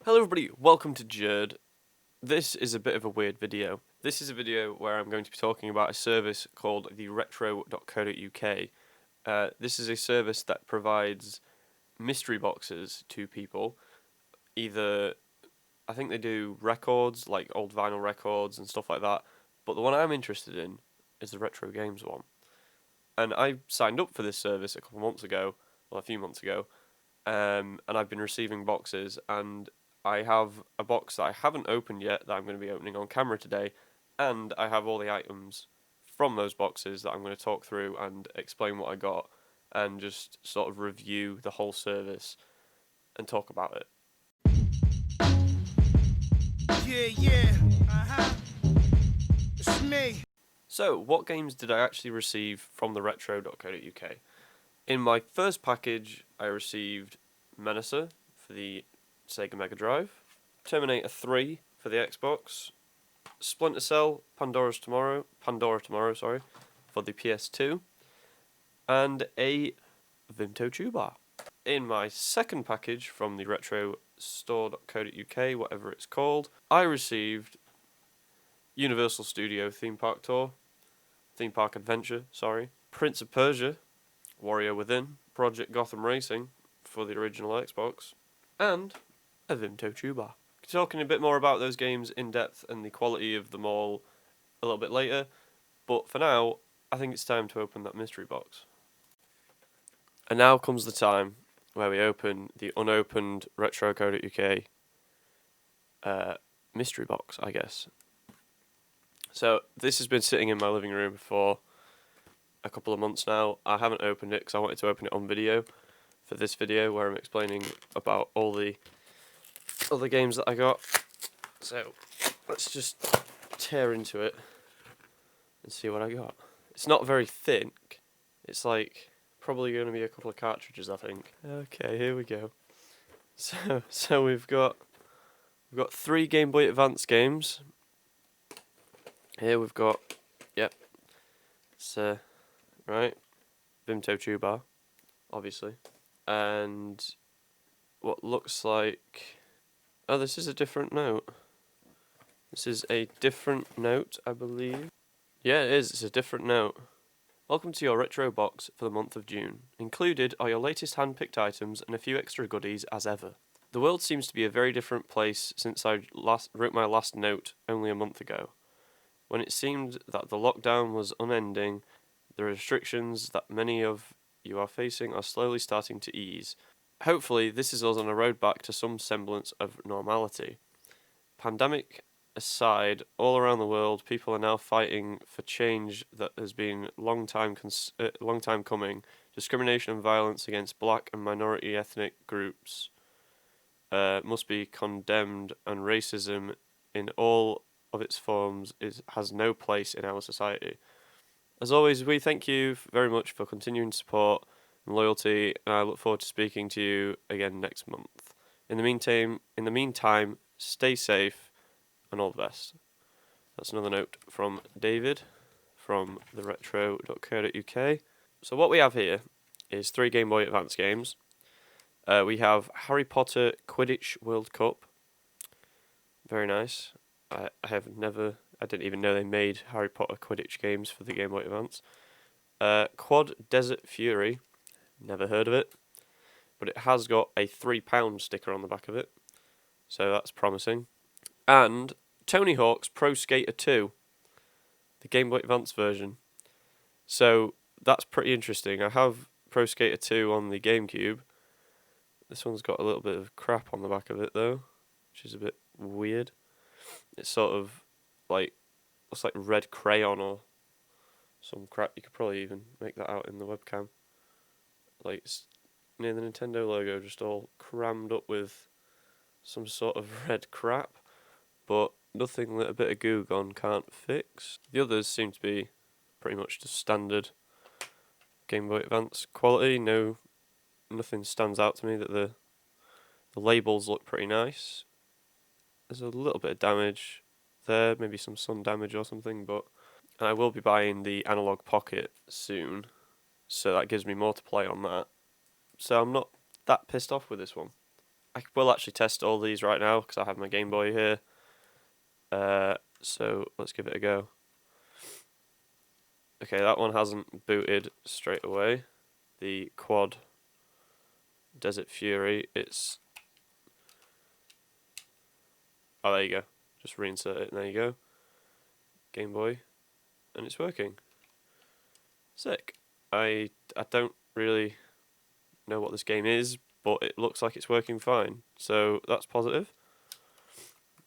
Hello everybody, welcome to Jerd. This is a bit of a weird video. This is a video where I'm going to be talking about a service called TheRetro.co.uk. This is a service that provides mystery boxes to people. Either, I think they do records, like old vinyl records and stuff like that, but the one I'm interested in is the retro games one. And I signed up for this service a few months ago, and I've been receiving boxes, and I have a box that I haven't opened yet that I'm going to be opening on camera today, and I have all the items from those boxes that I'm going to talk through and explain what I got, and just sort of review the whole service and talk about it. Yeah, it's me. So, what games did I actually receive from the retro.co.uk? In my first package, I received Menacer for the Sega Mega Drive, Terminator 3 for the Xbox, Splinter Cell, Pandora Tomorrow, for the PS2, and a Vimto Tuba. In my second package from the retrostore.co.uk, whatever it's called, I received Universal Studio Theme Park Adventure, Prince of Persia, Warrior Within, Project Gotham Racing for the original Xbox, and a Vimto Tuba. Talking a bit more about those games in depth and the quality of them all a little bit later, but for now, I think it's time to open that mystery box. And now comes the time where we open the unopened retro.co.uk mystery box, I guess. So this has been sitting in my living room for a couple of months now. I haven't opened it because I wanted to open it on video for this video where I'm explaining about all the other games that I got. So let's just tear into it and see what I got. It's not very thick. It's like probably going to be a couple of cartridges, I think. Okay, here we go. So we've got 3 Game Boy Advance games. Here we've got, it's right, Vimto Tuba, obviously, and what looks like, oh, this is a different note. This is a different note, I believe. Yeah, it is. It's a different note. Welcome to your retro box for the month of June. Included are your latest hand-picked items and a few extra goodies as ever. The world seems to be a very different place since I wrote my last note only a month ago. When it seemed that the lockdown was unending, the restrictions that many of you are facing are slowly starting to ease. Hopefully, this is us on a road back to some semblance of normality. Pandemic aside, all around the world, people are now fighting for change that has been long time coming. Discrimination and violence against black and minority ethnic groups must be condemned, and racism in all of its forms has no place in our society. As always, we thank you very much for continuing support and loyalty, and I look forward to speaking to you again next month. In the meantime, stay safe and all the best. That's another note from David from TheRetro.co.uk. So what we have here is 3 Game Boy Advance games. We have Harry Potter Quidditch World Cup. Very nice. I didn't even know they made Harry Potter Quidditch games for the Game Boy Advance. Quad Desert Fury, never heard of it, but it has got a £3 sticker on the back of it, so that's promising. And Tony Hawk's Pro Skater 2, the Game Boy Advance version. So that's pretty interesting. I have Pro Skater 2 on the GameCube. This one's got a little bit of crap on the back of it though, which is a bit weird. It's sort of like, looks like red crayon or some crap. You could probably even make that out in the webcam. Like, it's near the Nintendo logo, just all crammed up with some sort of red crap, but nothing that a bit of Goo Gone can't fix. The others seem to be pretty much just standard Game Boy Advance quality. Nothing stands out to me. That the labels look pretty nice. There's a little bit of damage there, maybe some sun damage or something, but I will be buying the Analog Pocket soon, so that gives me more to play on that. So I'm not that pissed off with this one. I will actually test all these right now because I have my Game Boy here. So let's give it a go. Okay, that one hasn't booted straight away. The Quad Desert Fury, it's... Oh, there you go. Just reinsert it, and there you go. Game Boy, and it's working. Sick. I don't really know what this game is, but it looks like it's working fine. So that's positive.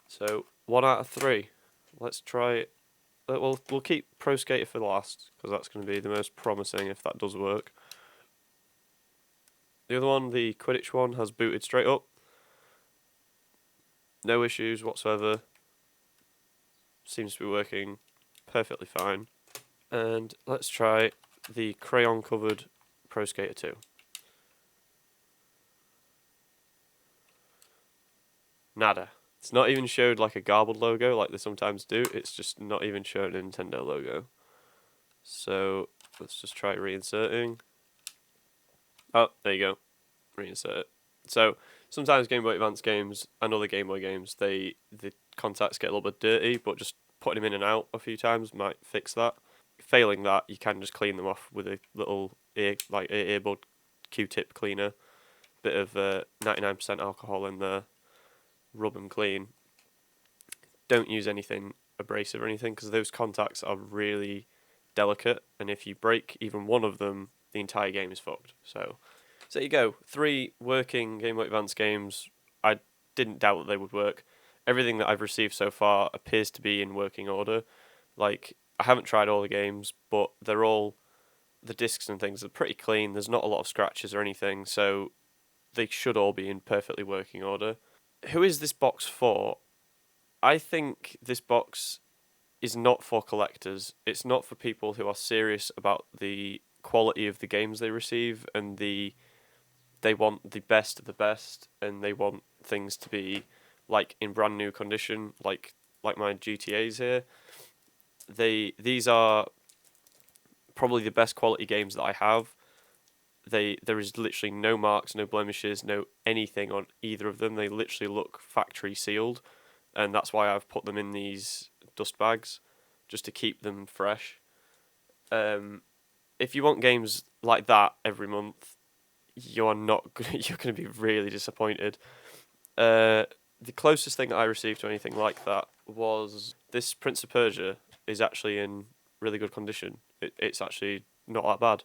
So 1 out of 3. Let's try. We'll keep Pro Skater for last because that's going to be the most promising if that does work. The other one, the Quidditch one, has booted straight up. No issues whatsoever. Seems to be working perfectly fine. And let's try the crayon covered Pro Skater 2. Nada. It's not even showed like a garbled logo like they sometimes do. It's just not even showing a Nintendo logo. So let's just try reinserting. Oh, there you go. Reinsert it. So sometimes Game Boy Advance games and other Game Boy games, the contacts get a little bit dirty, but just putting them in and out a few times might fix that. Failing that, you can just clean them off with a little earbud Q-tip cleaner. Bit of 99% alcohol in there. Rub them clean. Don't use anything abrasive or anything because those contacts are really delicate, and if you break even one of them, the entire game is fucked. So there you go. 3 working Game Boy Advance games. I didn't doubt that they would work. Everything that I've received so far appears to be in working order. Like, I haven't tried all the games, but they're all, the discs and things are pretty clean. There's not a lot of scratches or anything, so they should all be in perfectly working order. Who is this box for? I think this box is not for collectors. It's not for people who are serious about the quality of the games they receive and they want the best of the best, and they want things to be like in brand new condition, like my GTAs here. These are probably the best quality games that I have. There is literally no marks, no blemishes, no anything on either of them. They literally look factory sealed, and that's why I've put them in these dust bags, just to keep them fresh. If you want games like that every month, you're going to be really disappointed. The closest thing I received to anything like that was this Prince of Persia is actually in really good condition. It's actually not that bad.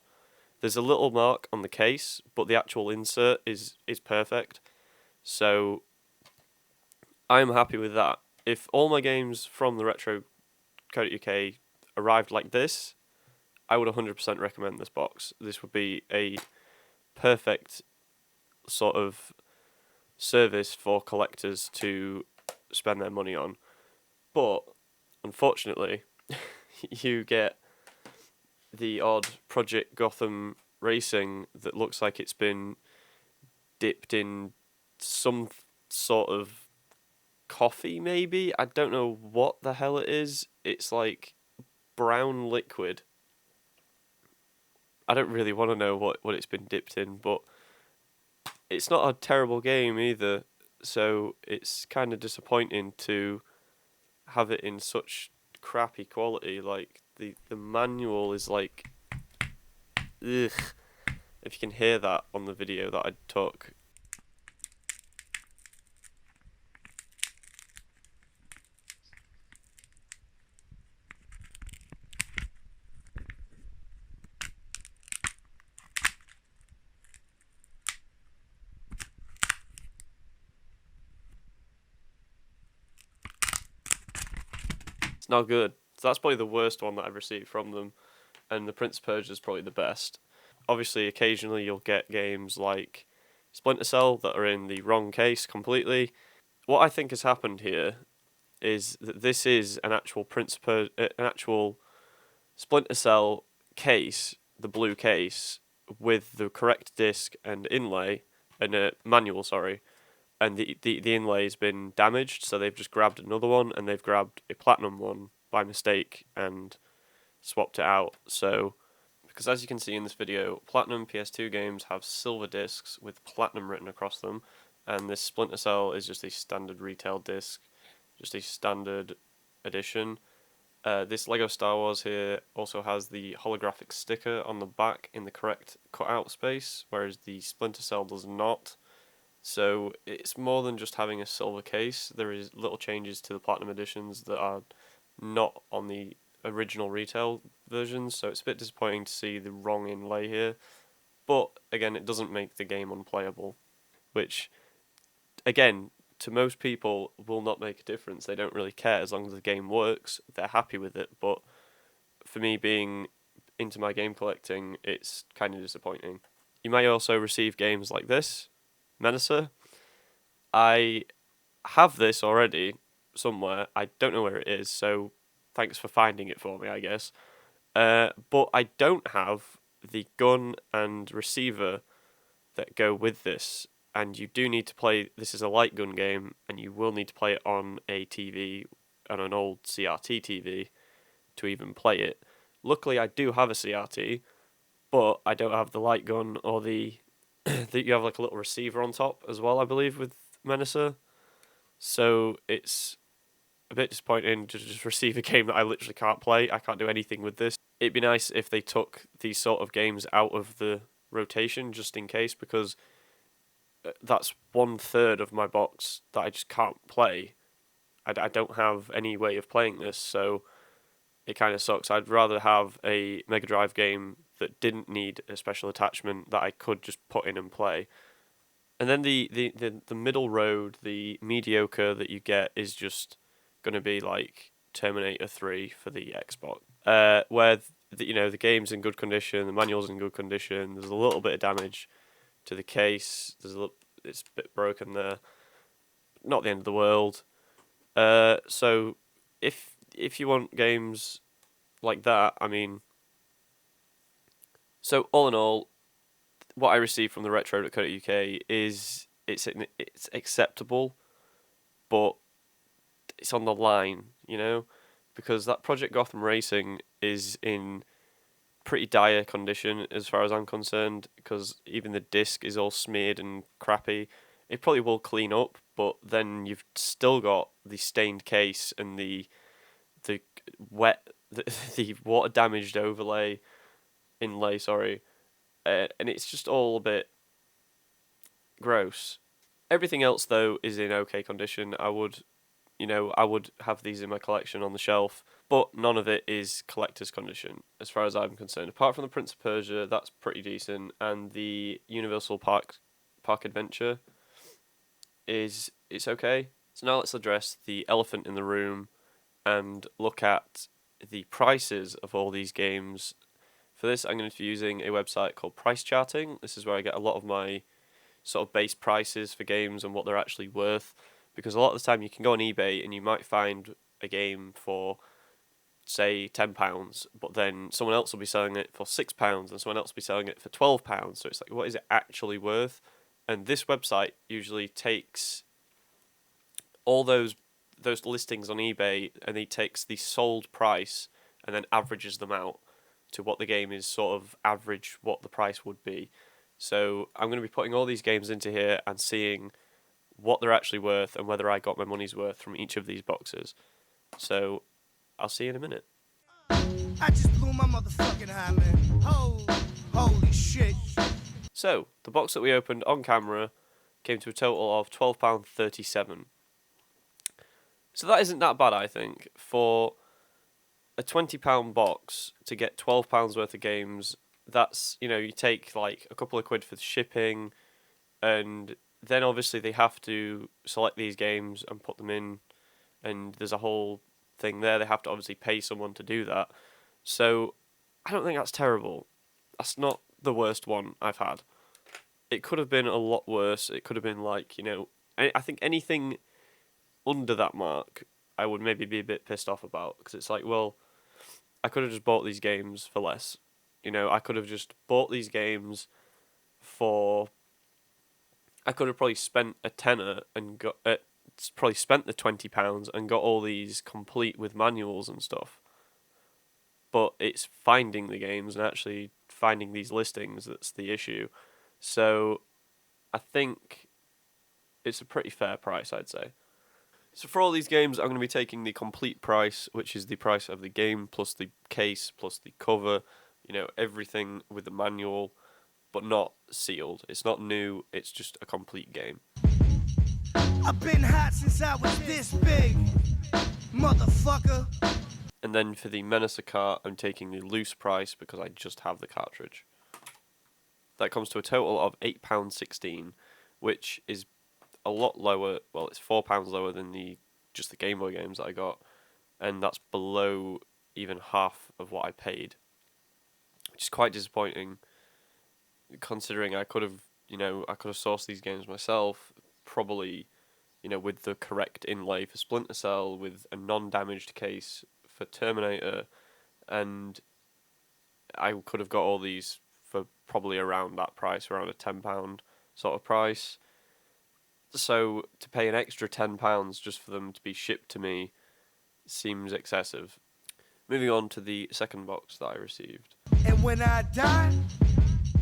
There's a little mark on the case, but the actual insert is perfect. So I'm happy with that. If all my games from TheRetro.co.uk arrived like this, I would 100% recommend this box. This would be a perfect sort of service for collectors to spend their money on. But unfortunately, you get the odd Project Gotham Racing that looks like it's been dipped in some sort of coffee, maybe? I don't know what the hell it is. It's like brown liquid. I don't really want to know what it's been dipped in, but it's not a terrible game either, so it's kind of disappointing to have it in such crappy quality. Like, the manual is like... Ugh. If you can hear that on the video that I took. It's not good. So that's probably the worst one that I've received from them, and the Prince of Persia is probably the best. Obviously, occasionally you'll get games like Splinter Cell that are in the wrong case completely. What I think has happened here is that this is an actual an actual Splinter Cell case, the blue case, with the correct disc and inlay, and manual, sorry, and the inlay's been damaged, so they've just grabbed another one, and they've grabbed a platinum one by mistake and swapped it out. So, because as you can see in this video, platinum PS2 games have silver discs with platinum written across them, and this Splinter Cell is just a standard retail disc, just a standard edition. This Lego Star Wars here also has the holographic sticker on the back in the correct cutout space, whereas the Splinter Cell does not. So it's more than just having a silver case. There is little changes to the Platinum editions that are not on the original retail versions, so it's a bit disappointing to see the wrong inlay here. But again, it doesn't make the game unplayable, which, again, to most people will not make a difference. They don't really care as long as the game works. They're happy with it. But for me, being into my game collecting, it's kind of disappointing. You may also receive games like this, Menacer. I have this already somewhere. I don't know where it is, so thanks for finding it for me, I guess. But I don't have the gun and receiver that go with this, and you do need to play. This is a light gun game, and you will need to play it on a TV, on an old CRT TV, to even play it. Luckily, I do have a CRT, but I don't have the light gun or the that you have like a little receiver on top as well, I believe, with Menacer. So it's a bit disappointing to just receive a game that I literally can't play. I can't do anything with this. It'd be nice if they took these sort of games out of the rotation just in case, because that's 1/3 of my box that I just can't play. I don't have any way of playing this, so it kind of sucks. I'd rather have a Mega Drive game that didn't need a special attachment that I could just put in and play. And then the middle road, the mediocre that you get is just going to be like Terminator 3 for the Xbox, where the game's in good condition, the manual's in good condition. There's a little bit of damage to the case. It's a bit broken there. Not the end of the world. So if you want games like that, I mean, so all in all, what I received from the retro.co.uk is it's acceptable, but it's on the line, because that Project Gotham Racing is in pretty dire condition as far as I'm concerned, because even the disc is all smeared and crappy. It probably will clean up, but then you've still got the stained case and the wet the water damaged inlay, sorry, and it's just all a bit gross. Everything else though is in okay condition. I would have these in my collection on the shelf, but none of it is collector's condition as far as I'm concerned. Apart from the Prince of Persia, that's pretty decent, and the Universal Park Adventure it's okay. So now let's address the elephant in the room and look at the prices of all these games. For this, I'm going to be using a website called Price Charting. This is where I get a lot of my sort of base prices for games and what they're actually worth. Because a lot of the time you can go on eBay and you might find a game for, say, £10, but then someone else will be selling it for £6 and someone else will be selling it for £12. So it's like, what is it actually worth? And this website usually takes all those listings on eBay and he takes the sold price and then averages them out to what the game is sort of average what the price would be. So I'm going to be putting all these games into here and seeing what they're actually worth and whether I got my money's worth from each of these boxes. So I'll see you in a minute. I just blew my motherfucking high, man. Holy shit. So the box that we opened on camera came to a total of £12.37. So that isn't that bad, I think. For a £20 box to get £12 worth of games, that's, you take like a couple of quid for the shipping, and then obviously they have to select these games and put them in, and there's a whole thing there. They have to obviously pay someone to do that. So I don't think that's terrible. That's not the worst one I've had. It could have been a lot worse. It could have been like, I think anything under that mark, I would maybe be a bit pissed off about, because it's like, well, I could have just bought these games for less. I could have just bought these games for. I could have probably spent a tenner and probably spent the £20 and got all these complete with manuals and stuff. But it's finding the games and actually finding these listings that's the issue. So I think it's a pretty fair price, I'd say. So for all these games, I'm going to be taking the complete price, which is the price of the game plus the case plus the cover, everything with the manual, but not sealed. It's not new, it's just a complete game. I've been hot since I was this big, motherfucker. And then for the Menacer cart, I'm taking the loose price because I just have the cartridge. That comes to a total of £8.16, which is a lot lower. Well, it's £4 lower than just the Game Boy games that I got, and that's below even half of what I paid, which is quite disappointing. Considering I could have sourced these games myself, probably, with the correct inlay for Splinter Cell, with a non-damaged case for Terminator, and I could have got all these for probably around that price, around a £10 sort of price. So to pay an extra £10 just for them to be shipped to me seems excessive. Moving on to the second box that I received. And when I die,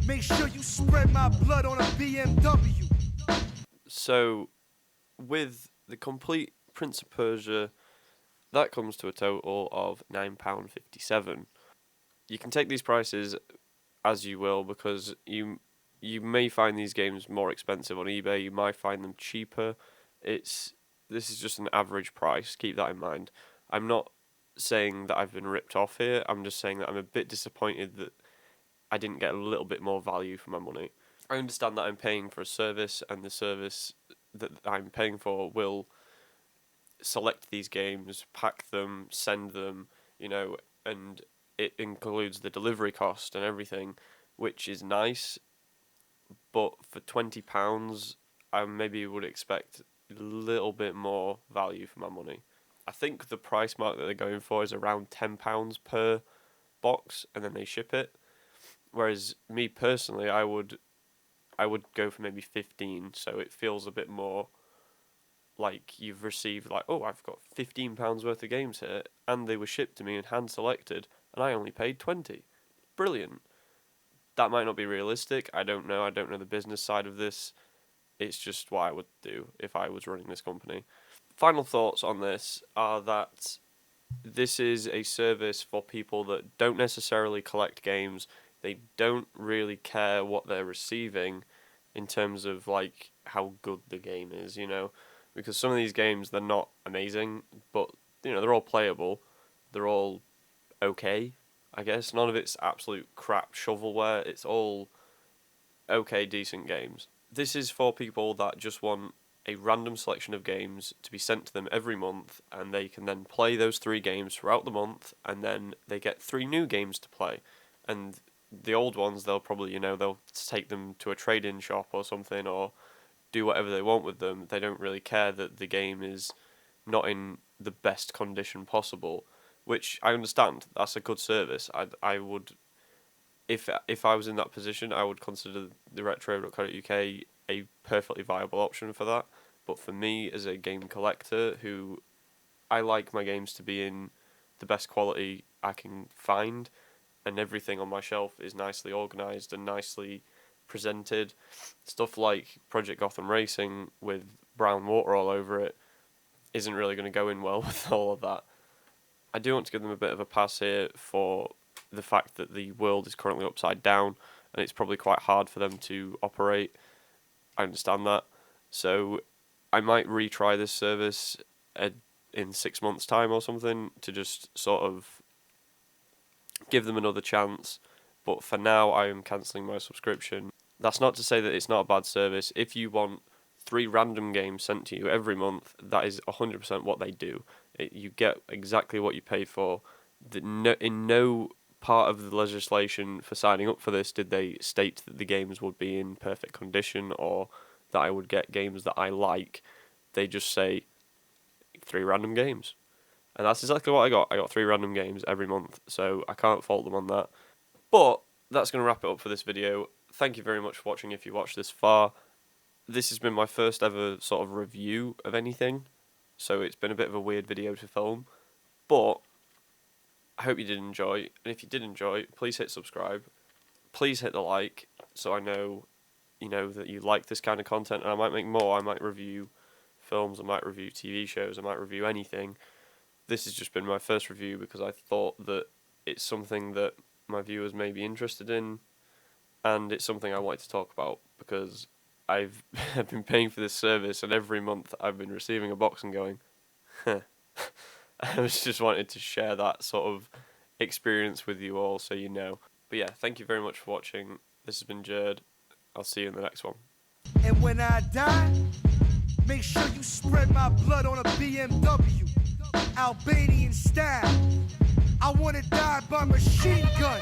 make sure you spread my blood on a BMW. So with the complete Prince of Persia, that comes to a total of £9.57. You can take these prices as you will, because you may find these games more expensive on eBay, you might find them cheaper. This is just an average price, keep that in mind. I'm not saying that I've been ripped off here, I'm just saying that I'm a bit disappointed that I didn't get a little bit more value for my money. I understand that I'm paying for a service, and the service that I'm paying for will select these games, pack them, send them, and it includes the delivery cost and everything, which is nice. But for £20, I maybe would expect a little bit more value for my money. I think the price mark that they're going for is around £10 per box, and then they ship it. Whereas me personally, I would go for maybe 15, so it feels a bit more like you've received, like, oh, I've got £15 worth of games here, and they were shipped to me and hand selected, and I only paid 20. Brilliant. That might not be realistic. I don't know the business side of this. It's just what I would do if I was running this company. Final thoughts on this are that this is a service for people that don't necessarily collect games. They don't really care what they're receiving in terms of like how good the game is, because some of these games, they're not amazing, but they're all playable. They're all okay, I guess. None of it's absolute crap shovelware. It's all okay, decent games. This is for people that just want a random selection of games to be sent to them every month, and they can then play those 3 games throughout the month, and then they get 3 new games to play. And the old ones, they'll probably, they'll take them to a trade-in shop or something, or do whatever they want with them. They don't really care that the game is not in the best condition possible, which I understand. That's a good service. I would, if I was in that position, I would consider TheRetro.co.uk a perfectly viable option for that. But for me, as a game collector, who I like my games to be in the best quality I can find, and everything on my shelf is nicely organised and nicely presented. Stuff like Project Gotham Racing with brown water all over it isn't really going to go in well with all of that. I do want to give them a bit of a pass here for the fact that the world is currently upside down, and it's probably quite hard for them to operate. I understand that. So I might retry this service in 6 months' time or something, to just sort of give them another chance. But for now, I am cancelling my subscription. That's not to say that it's not a bad service. If you want 3 random games sent to you every month, that is 100% what they do. You get exactly what you pay for. In no part of the legislation for signing up for this did they state that the games would be in perfect condition, or that I would get games that I like. They just say 3 random games. And that's exactly what I got. I got 3 random games every month, so I can't fault them on that. But that's going to wrap it up for this video. Thank you very much for watching if you watched this far. This has been my first ever sort of review of anything, so it's been a bit of a weird video to film. But I hope you did enjoy, and if you did enjoy, please hit subscribe. Please hit the like, so I know, you know, that you like this kind of content, and I might make more. I might review films, I might review TV shows, I might review anything. This has just been my first review because I thought that it's something that my viewers may be interested in, and it's something I wanted to talk about because I've been paying for this service, and every month I've been receiving a box and going, huh. I was just wanted to share that sort of experience with you all so you know. But yeah, thank you very much for watching. This has been Jerd. I'll see you in the next one. And when I die, make sure you spread my blood on a BMW, Albanian style. I wanna die by machine gun.